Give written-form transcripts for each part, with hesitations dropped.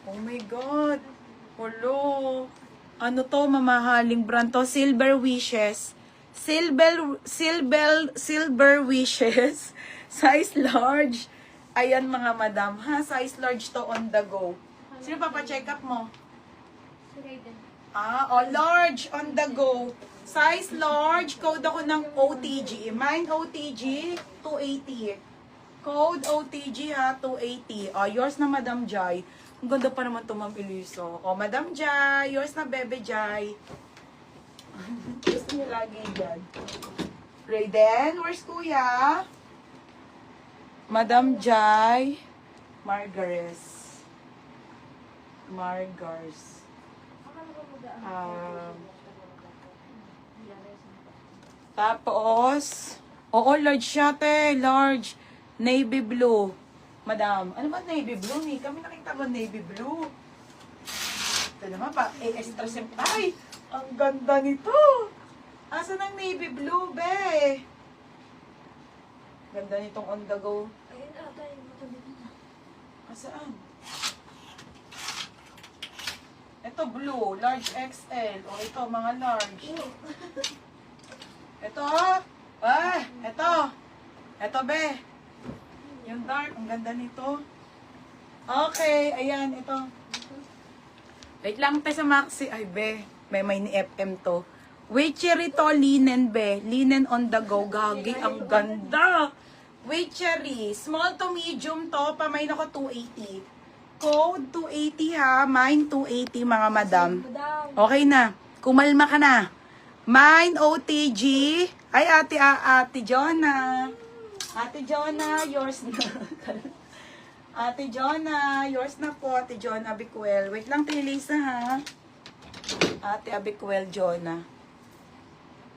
Oh my God. Hello. Ano to, mamahaling brand to? Silver Wishes. Silver Wishes. Size large. Ayan mga madam. Ha, size large to on the go. Sino papacheck up mo? Large on the go. Size large. Code ako ng OTG. Mine OTG, 280. Code OTG ha, 280. Yours na Madam Jai. Ang ganda pa naman ito, Ma'am Eliso. Madam Jai. Yours na, Bebe Jai. Gusto niyo lagi dyan. Raiden, where's Kuya? Madam Jai. Margares. Tapos, large siya, te. Large. Navy blue. Madam, ano ba navy blue ni? Kami nakita ba navy blue? Ito naman pa, extra simple. Ay, ang ganda nito. Asa ng navy blue, be? Ganda nitong on the go. Ayun ata yung matulog na. Asaan? Ito blue, large XL. Ito, mga large. Ito, ito. Ito, be. Yung dark, ang ganda nito. Okay, ayan, ito. Wait lang tayo sa Maxi. Ay, be, may ni FM to. Witchery to, linen, be. Linen on the go. Gagi, ang ganda. Witchery. Small to medium to. Pamain ako 280. Code 280 ha. Mine 280 mga madam. Okay na. Kumalma ka na. Mine OTG. Ay, ate Jonah. Ate Jonah, yours na. Ate Jonah, yours na po. Ate Jonah Abicuel. Wait lang, Lisa ha. Ate Abicuel Jonah.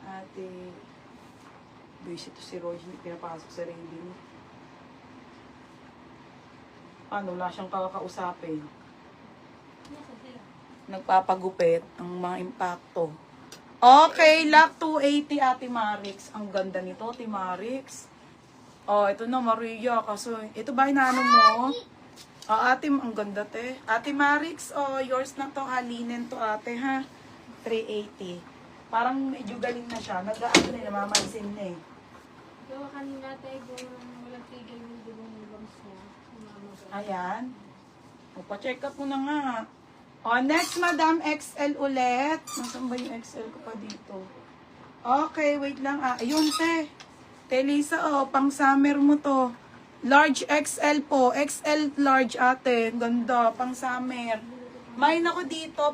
Ate... Busy to si Roy. Hindi pinapasok sa reading. Ano, wala siyang kakausapin. Nagpapagupit ang mga impacto. Okay, lock 280 Ate Marix. Ang ganda nito, Ate Marix. Ito na, Maria. Kaso, ito ba inaano mo? Ate, ang ganda, te. Ate Marix, yours na to, halinen to, ate, ha? 380. Parang medyo galing na siya. Nag-aano na, namamansin na eh. Gawa kanina tayo kung walang tigil yung dulong lungs niya. Ayan. Pa-check up mo na nga. Next, Madam, XL ulit. Nasaan ba yung XL ko pa dito? Okay, wait lang. Ayun, te. Lisa, pang summer mo to. Large XL po. XL large ate. Ganda, pang summer. Mine ako dito,